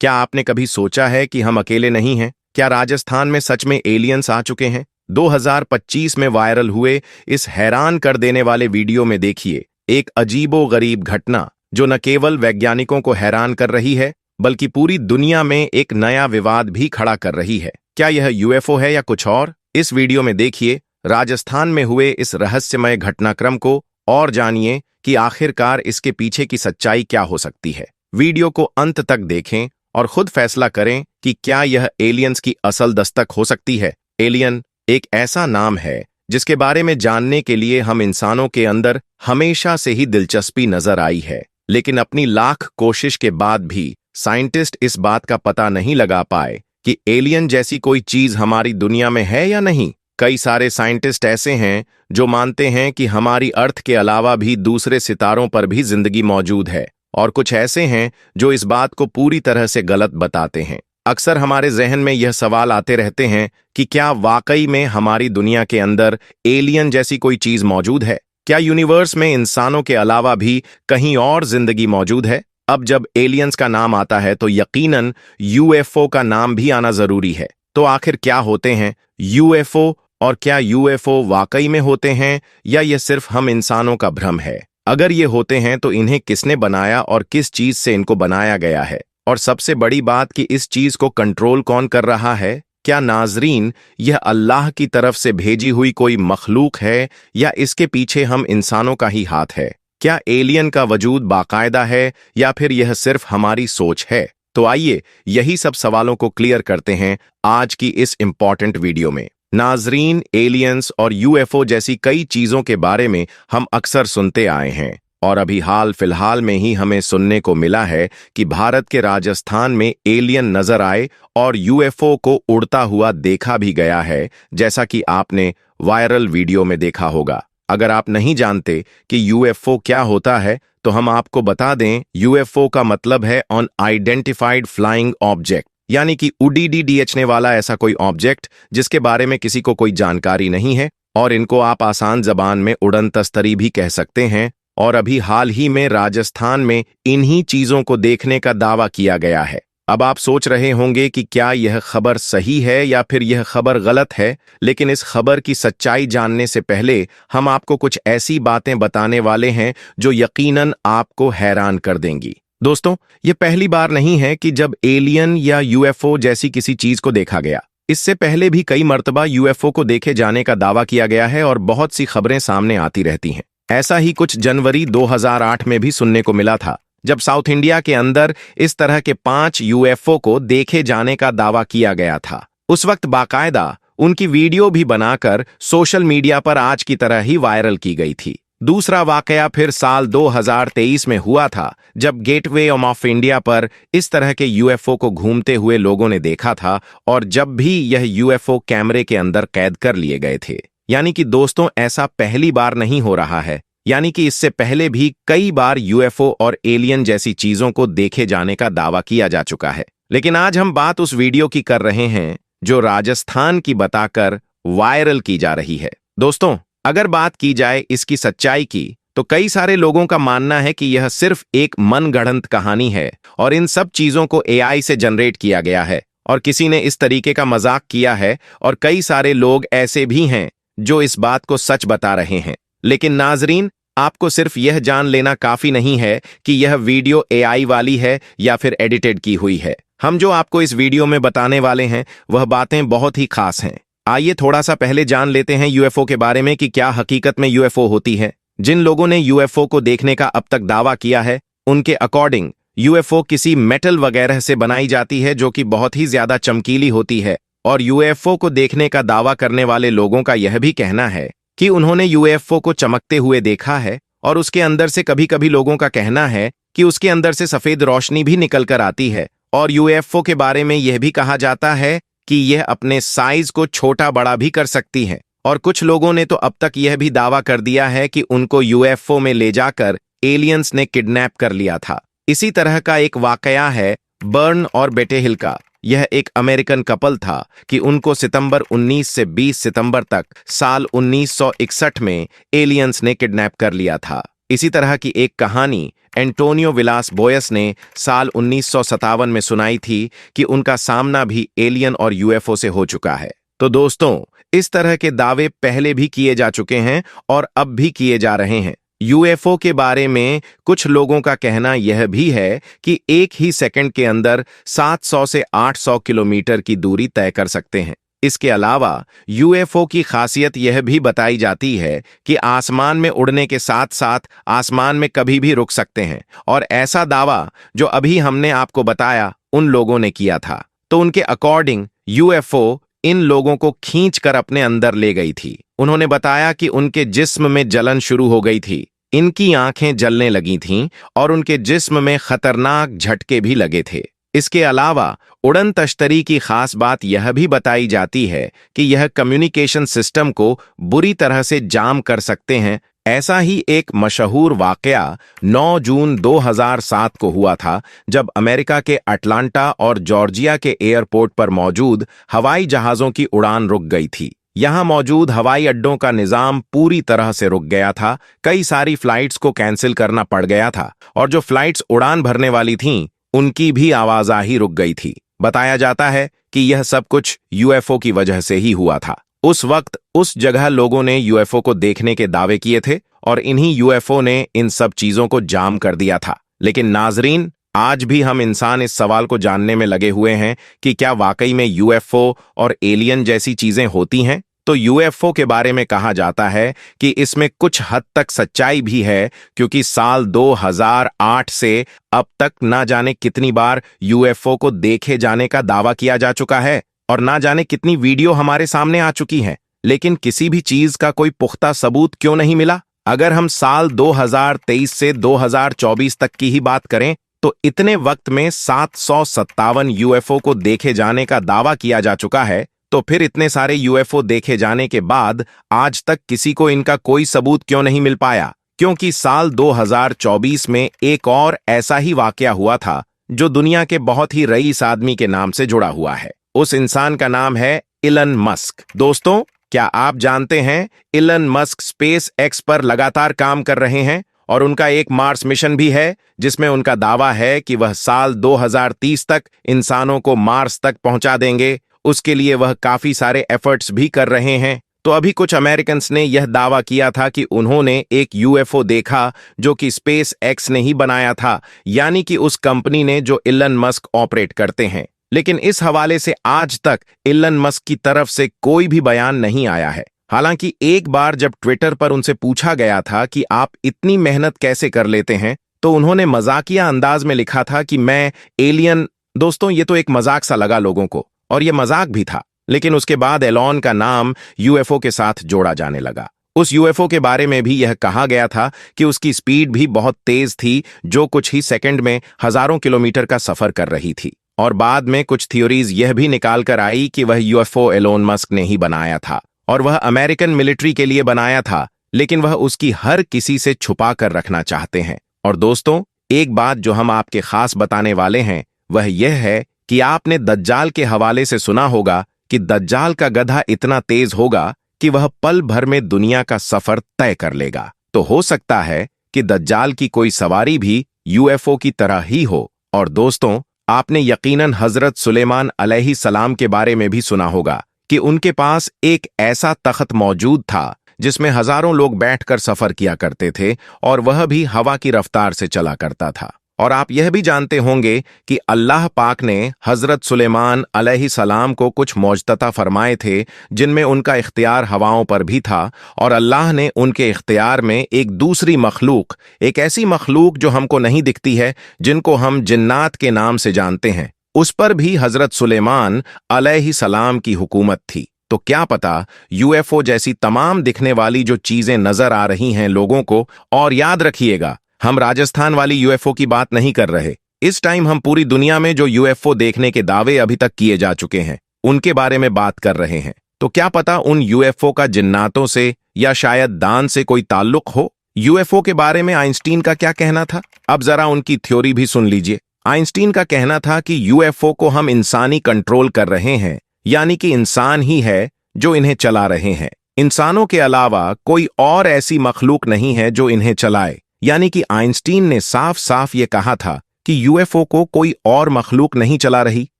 क्या आपने कभी सोचा है कि हम अकेले नहीं हैं? क्या राजस्थान में सच में एलियंस आ चुके हैं? 2025 में वायरल हुए इस हैरान कर देने वाले वीडियो में देखिए एक अजीबो-गरीब घटना जो न केवल वैज्ञानिकों को हैरान कर रही है बल्कि पूरी दुनिया में एक नया विवाद भी खड़ा कर रही है। क्या यह यूएफओ है या कुछ और? इस वीडियो में देखिए राजस्थान में हुए इस रहस्यमय घटनाक्रम को और जानिए कि आखिरकार इसके पीछे की सच्चाई क्या हो सकती है। वीडियो को अंत तक देखें और खुद फैसला करें कि क्या यह एलियंस की असल दस्तक हो सकती है। एलियन एक ऐसा नाम है जिसके बारे में जानने के लिए हम इंसानों के अंदर हमेशा से ही दिलचस्पी नजर आई है, लेकिन अपनी लाख कोशिश के बाद भी साइंटिस्ट इस बात का पता नहीं लगा पाए कि एलियन जैसी कोई चीज हमारी दुनिया में है या नहीं। कई सारे साइंटिस्ट ऐसे हैं जो मानते हैं कि हमारी अर्थ के अलावा भी दूसरे सितारों पर भी जिंदगी मौजूद है, और कुछ ऐसे हैं जो इस बात को पूरी तरह से गलत बताते हैं। अक्सर हमारे जहन में यह सवाल आते रहते हैं कि क्या वाकई में हमारी दुनिया के अंदर एलियन जैसी कोई चीज मौजूद है? क्या यूनिवर्स में इंसानों के अलावा भी कहीं और जिंदगी मौजूद है? अब जब एलियंस का नाम आता है तो यकीनन यूएफओ का नाम भी आना जरूरी है। तो आखिर क्या होते हैं यूएफओ, और क्या यूएफओ वाकई में होते हैं या यह सिर्फ हम इंसानों का भ्रम है? अगर ये होते हैं तो इन्हें किसने बनाया और किस चीज से इनको बनाया गया है? और सबसे बड़ी बात कि इस चीज को कंट्रोल कौन कर रहा है? क्या नाजरीन यह अल्लाह की तरफ से भेजी हुई कोई मखलूक है या इसके पीछे हम इंसानों का ही हाथ है? क्या एलियन का वजूद बाकायदा है या फिर यह सिर्फ हमारी सोच है? तो आइए यही सब सवालों को क्लियर करते हैं आज की इस इंपॉर्टेंट वीडियो में। नाजरीन, एलियंस और यूएफओ जैसी कई चीजों के बारे में हम अक्सर सुनते आए हैं, और अभी हाल फिलहाल में ही हमें सुनने को मिला है कि भारत के राजस्थान में एलियन नजर आए और यूएफओ को उड़ता हुआ देखा भी गया है, जैसा कि आपने वायरल वीडियो में देखा होगा। अगर आप नहीं जानते कि यूएफओ क्या होता है तो हम आपको बता दें, यूएफओ का मतलब है अनआइडेंटिफाइड फ्लाइंग ऑब्जेक्ट, यानी कि उड़ने वाला ऐसा कोई ऑब्जेक्ट जिसके बारे में किसी को कोई जानकारी नहीं है, और इनको आप आसान जबान में उड़न तस्तरी भी कह सकते हैं। और अभी हाल ही में राजस्थान में इन्हीं चीजों को देखने का दावा किया गया है। अब आप सोच रहे होंगे कि क्या यह खबर सही है या फिर यह खबर गलत है, लेकिन इस खबर की सच्चाई जानने से पहले हम आपको कुछ ऐसी बातें बताने वाले हैं जो यकीनन आपको हैरान कर देंगी। दोस्तों, ये पहली बार नहीं है कि जब एलियन या यूएफओ जैसी किसी चीज को देखा गया। इससे पहले भी कई मर्तबा यूएफओ को देखे जाने का दावा किया गया है और बहुत सी खबरें सामने आती रहती हैं। ऐसा ही कुछ जनवरी 2008 में भी सुनने को मिला था, जब साउथ इंडिया के अंदर इस तरह के 5 यूएफओ को देखे जाने का दावा किया गया था। उस वक्त बाकायदा उनकी वीडियो भी बनाकर सोशल मीडिया पर आज की तरह ही वायरल की गई थी। दूसरा वाकया फिर साल 2023 में हुआ था, जब गेटवे ऑफ इंडिया पर इस तरह के यूएफओ को घूमते हुए लोगों ने देखा था, और जब भी यह यूएफओ कैमरे के अंदर कैद कर लिए गए थे। यानी कि दोस्तों, ऐसा पहली बार नहीं हो रहा है, यानी कि इससे पहले भी कई बार यूएफओ और एलियन जैसी चीजों को देखे जाने का दावा किया जा चुका है। लेकिन आज हम बात उस वीडियो की कर रहे हैं जो राजस्थान की बताकर वायरल की जा रही है। दोस्तों, अगर बात की जाए इसकी सच्चाई की, तो कई सारे लोगों का मानना है कि यह सिर्फ एक मनगढ़ंत कहानी है और इन सब चीजों को एआई से जनरेट किया गया है, और किसी ने इस तरीके का मजाक किया है, और कई सारे लोग ऐसे भी हैं जो इस बात को सच बता रहे हैं। लेकिन नाजरीन, आपको सिर्फ यह जान लेना काफी नहीं है कि यह वीडियो एआई वाली है या फिर एडिटेड की हुई है। हम जो आपको इस वीडियो में बताने वाले हैं वह बातें बहुत ही खास हैं। आइए थोड़ा सा पहले जान लेते हैं यूएफओ के बारे में कि क्या हकीकत में यूएफओ होती है। जिन लोगों ने यूएफओ को देखने का अब तक दावा किया है, उनके अकॉर्डिंग यूएफओ किसी मेटल वगैरह से बनाई जाती है जो कि बहुत ही ज्यादा चमकीली होती है। और यूएफओ को देखने का दावा करने वाले लोगों का यह भी कहना है कि उन्होंने यूएफओ को चमकते हुए देखा है, और उसके अंदर से कभी कभी लोगों का कहना है कि उसके अंदर से सफेद रोशनी भी निकल कर आती है। और यूएफओ के बारे में यह भी कहा जाता है कि यह अपने साइज को छोटा बड़ा भी कर सकती है। और कुछ लोगों ने तो अब तक यह भी दावा कर दिया है कि उनको यूएफओ में ले जाकर एलियंस ने किडनैप कर लिया था। इसी तरह का एक वाकया है बर्न और बेटे हिल का। यह एक अमेरिकन कपल था कि उनको सितंबर 19 से 20 सितंबर तक साल 1961 में एलियंस ने किडनैप कर लिया था। इसी तरह की एक कहानी एंटोनियो विलास बोयस ने साल 1957 में सुनाई थी कि उनका सामना भी एलियन और यूएफओ से हो चुका है। तो दोस्तों, इस तरह के दावे पहले भी किए जा चुके हैं और अब भी किए जा रहे हैं। यूएफओ के बारे में कुछ लोगों का कहना यह भी है कि एक ही सेकंड के अंदर 700 से 800 किलोमीटर की दूरी तय कर सकते हैं। इसके अलावा यूएफओ की खासियत यह भी बताई जाती है कि आसमान में उड़ने के साथ साथ आसमान में कभी भी रुक सकते हैं, और ऐसा दावा जो अभी हमने आपको बताया उन लोगों ने किया था। तो उनके अकॉर्डिंग यूएफओ इन लोगों को खींच कर अपने अंदर ले गई थी। उन्होंने बताया कि उनके जिस्म में जलन शुरू हो गई थी, इनकी आंखें जलने लगी थीं और उनके जिस्म में खतरनाक झटके भी लगे थे। इसके अलावा उड़न तश्तरी की खास बात यह भी बताई जाती है कि यह कम्युनिकेशन सिस्टम को बुरी तरह से जाम कर सकते हैं। ऐसा ही एक मशहूर वाकया 9 जून 2007 को हुआ था, जब अमेरिका के अटलांटा और जॉर्जिया के एयरपोर्ट पर मौजूद हवाई जहाज़ों की उड़ान रुक गई थी। यहां मौजूद हवाई अड्डों का निजाम पूरी तरह से रुक गया था। कई सारी फ्लाइट्स को कैंसिल करना पड़ गया था और जो फ्लाइट्स उड़ान भरने वाली थीं, उनकी भी आवाजाही रुक गई थी। बताया जाता है कि यह सब कुछ यूएफओ की वजह से ही हुआ था। उस वक्त उस जगह लोगों ने यूएफओ को देखने के दावे किए थे और इन्हीं यूएफओ ने इन सब चीजों को जाम कर दिया था। लेकिन नाजरीन, आज भी हम इंसान इस सवाल को जानने में लगे हुए हैं कि क्या वाकई में यूएफओ और एलियन जैसी चीजें होती हैं। तो यूएफओ के बारे में कहा जाता है कि इसमें कुछ हद तक सच्चाई भी है, क्योंकि साल 2008 से अब तक ना जाने कितनी बार यूएफओ को देखे जाने का दावा किया जा चुका है और ना जाने कितनी वीडियो हमारे सामने आ चुकी हैं, लेकिन किसी भी चीज का कोई पुख्ता सबूत क्यों नहीं मिला। अगर हम साल 2023 से 2024 तक की ही बात करें तो इतने वक्त में 757 यूएफओ को देखे जाने का दावा किया जा चुका है। तो फिर इतने सारे यूएफओ देखे जाने के बाद आज तक किसी को इनका कोई सबूत क्यों नहीं मिल पाया? क्योंकि साल 2024 में एक और ऐसा ही वाकया हुआ था जो दुनिया के बहुत ही रईस आदमी के नाम से जुड़ा हुआ है। उस इंसान का नाम है इलन मस्क। दोस्तों, क्या आप जानते हैं इलन मस्क स्पेस एक्स पर लगातार काम कर रहे हैं और उनका एक मार्स मिशन भी है, जिसमें उनका दावा है कि वह साल 2030 तक इंसानों को मार्स तक पहुंचा देंगे। उसके लिए वह काफी सारे एफर्ट्स भी कर रहे हैं। तो अभी कुछ अमेरिकन्स ने यह दावा किया था कि उन्होंने एक यूएफओ देखा जो कि स्पेस एक्स ने ही बनाया था, यानी कि उस कंपनी ने जो इलन मस्क ऑपरेट करते हैं। लेकिन इस हवाले से आज तक इलन मस्क की तरफ से कोई भी बयान नहीं आया है। हालांकि एक बार जब ट्विटर पर उनसे पूछा गया था कि आप इतनी मेहनत कैसे कर लेते हैं, तो उन्होंने मजाकिया अंदाज में लिखा था कि मैं एलियन। दोस्तों, ये तो एक मजाक सा लगा लोगों को, और ये मजाक भी था। लेकिन उसके बाद एलॉन का नाम यूएफओ के साथ जोड़ा जाने लगा। उस यूएफओ के बारे में भी यह कहा गया था कि उसकी स्पीड भी बहुत तेज थी, जो कुछ ही सेकंड में हजारों किलोमीटर का सफर कर रही थी। और बाद में कुछ थ्योरीज यह भी निकाल कर आई कि वह यूएफओ एलोन मस्क ने ही बनाया था और वह अमेरिकन मिलिट्री के लिए बनाया था, लेकिन वह उसकी हर किसी से छुपा कर रखना चाहते हैं। और दोस्तों, एक बात जो हम आपके खास बताने वाले हैं वह यह है कि आपने दज्जाल के हवाले से सुना होगा कि दज्जाल का गधा इतना तेज होगा कि वह पल भर में दुनिया का सफर तय कर लेगा। तो हो सकता है कि दज्जाल की कोई सवारी भी यूएफओ की तरह ही हो। और दोस्तों, आपने यकीनन हजरत सुलेमान अलैहिस्सलाम के बारे में भी सुना होगा कि उनके पास एक ऐसा तख्त मौजूद था जिसमें हजारों लोग बैठकर सफर किया करते थे और वह भी हवा की रफ्तार से चला करता था। और आप यह भी जानते होंगे कि अल्लाह पाक ने हजरत सुलेमान अलैहिस्सलाम को कुछ मौजज़ता फरमाए थे जिनमें उनका इख्तियार हवाओं पर भी था, और अल्लाह ने उनके इख्तियार में एक दूसरी मखलूक, एक ऐसी मखलूक जो हमको नहीं दिखती है, जिनको हम जिन्नात के नाम से जानते हैं, उस पर भी हजरत सुलेमान अलैहिस्सलाम की हुकूमत थी। तो क्या पता यूएफओ जैसी तमाम दिखने वाली जो चीजें नजर आ रही हैं लोगों को, और याद रखिएगा, हम राजस्थान वाली यूएफओ की बात नहीं कर रहे। इस टाइम हम पूरी दुनिया में जो यूएफओ देखने के दावे अभी तक किए जा चुके हैं उनके बारे में बात कर रहे हैं। तो क्या पता उन यूएफओ का जिन्नातों से या शायद दान से कोई ताल्लुक हो। यूएफओ के बारे में आइंस्टीन का क्या कहना था, अब जरा उनकी थ्योरी भी सुन लीजिए। आइंस्टीन का कहना था कि यूएफओ को हम इंसानी कंट्रोल कर रहे हैं, यानी कि इंसान ही है जो इन्हें चला रहे हैं। इंसानों के अलावा कोई और ऐसी मखलूक नहीं है जो इन्हें चलाए। यानी कि आइंस्टीन ने साफ साफ ये कहा था कि यूएफओ को कोई और मखलूक नहीं चला रही,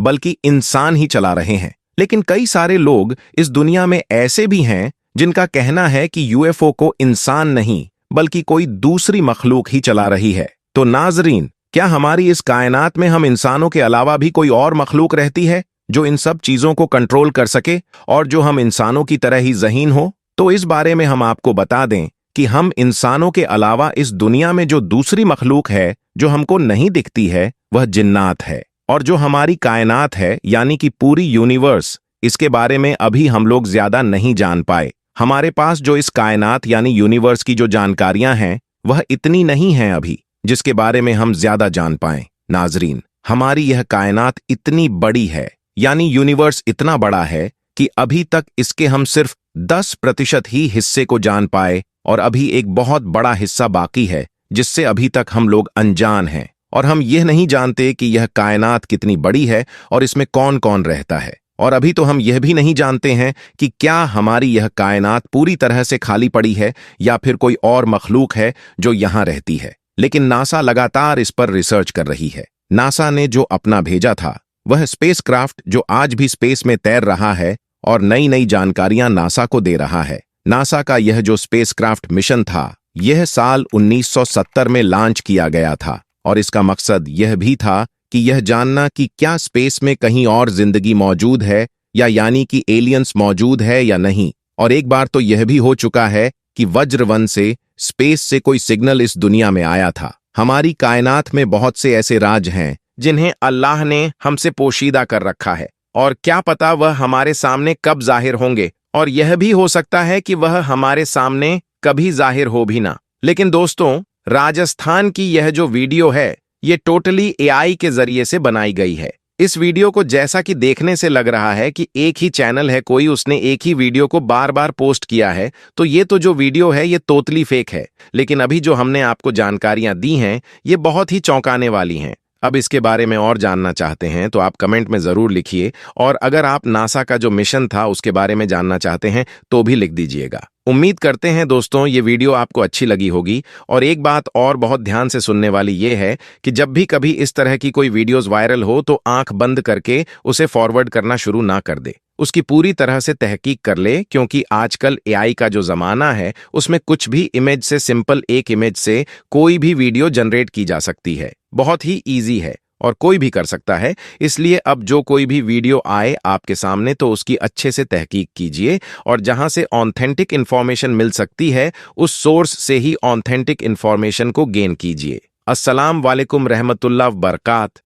बल्कि इंसान ही चला रहे हैं। लेकिन कई सारे लोग इस दुनिया में ऐसे भी हैं जिनका कहना है कि यूएफओ को इंसान नहीं बल्कि कोई दूसरी मखलूक ही चला रही है। तो नाजरीन, क्या हमारी इस कायनात में हम इंसानों के अलावा भी कोई और मखलूक रहती है जो इन सब चीजों को कंट्रोल कर सके और जो हम इंसानों की तरह ही ज़हीन हो? तो इस बारे में हम आपको बता दें कि हम इंसानों के अलावा इस दुनिया में जो दूसरी मखलूक है जो हमको नहीं दिखती है वह जिन्नात है। और जो हमारी कायनात है यानी कि पूरी यूनिवर्स, इसके बारे में अभी हम लोग ज्यादा नहीं जान पाए। हमारे पास जो इस कायनात यानी यूनिवर्स की जो जानकारियां हैं वह इतनी नहीं हैं अभी जिसके बारे में हम ज्यादा जान पाएं। नाजरीन, हमारी यह कायनात इतनी बड़ी है यानी यूनिवर्स इतना बड़ा है कि अभी तक इसके हम सिर्फ 10% ही हिस्से को जान पाए और अभी एक बहुत बड़ा हिस्सा बाकी है जिससे अभी तक हम लोग अनजान हैं। और हम यह नहीं जानते कि यह कायनात कितनी बड़ी है और इसमें कौन कौन रहता है। और अभी तो हम यह भी नहीं जानते हैं कि क्या हमारी यह कायनात पूरी तरह से खाली पड़ी है या फिर कोई और मखलूक है जो यहां रहती है। लेकिन नासा लगातार इस पर रिसर्च कर रही है। नासा ने जो अपना भेजा था वह स्पेसक्राफ्ट जो आज भी स्पेस में तैर रहा है और नई नई जानकारियां नासा को दे रहा है। नासा का यह जो स्पेसक्राफ्ट मिशन था यह साल 1970 में लॉन्च किया गया था और इसका मकसद यह भी था कि यह जानना कि क्या स्पेस में कहीं और जिंदगी मौजूद है या यानी कि एलियंस मौजूद है या नहीं। और एक बार तो यह भी हो चुका है कि वज्रवन से स्पेस से कोई सिग्नल इस दुनिया में आया था। हमारी कायनात में बहुत से ऐसे राज हैं जिन्हें अल्लाह ने हमसे पोशीदा कर रखा है और क्या पता वह हमारे सामने कब जाहिर होंगे, और यह भी हो सकता है कि वह हमारे सामने कभी जाहिर हो भी ना। लेकिन दोस्तों, राजस्थान की यह जो वीडियो है ये टोटली एआई के जरिए से बनाई गई है। इस वीडियो को जैसा कि देखने से लग रहा है कि एक ही चैनल है कोई, उसने एक ही वीडियो को बार बार पोस्ट किया है, तो ये तो जो वीडियो है ये टोटली फेक है। लेकिन अभी जो हमने आपको जानकारियां दी हैं ये बहुत ही चौंकाने वाली हैं। अब इसके बारे में और जानना चाहते हैं तो आप कमेंट में जरूर लिखिए, और अगर आप नासा का जो मिशन था उसके बारे में जानना चाहते हैं तो भी लिख दीजिएगा। उम्मीद करते हैं दोस्तों ये वीडियो आपको अच्छी लगी होगी। और एक बात और बहुत ध्यान से सुनने वाली ये है कि जब भी कभी इस तरह की कोई वीडियोस वायरल हो तो आंख बंद करके उसे फॉरवर्ड करना शुरू ना कर दे, उसकी पूरी तरह से तहकीक कर ले, क्योंकि आजकल एआई का जो जमाना है उसमें कुछ भी इमेज से, सिंपल एक इमेज से कोई भी वीडियो जनरेट की जा सकती है। बहुत ही ईजी है और कोई भी कर सकता है। इसलिए अब जो कोई भी वीडियो आए आपके सामने तो उसकी अच्छे से तहकीक कीजिए और जहां से ऑथेंटिक इंफॉर्मेशन मिल सकती है उस सोर्स से ही ऑथेंटिक इंफॉर्मेशन को गेन कीजिए। अस्सलाम वालेकुम रहमतुल्लाह व बरकात।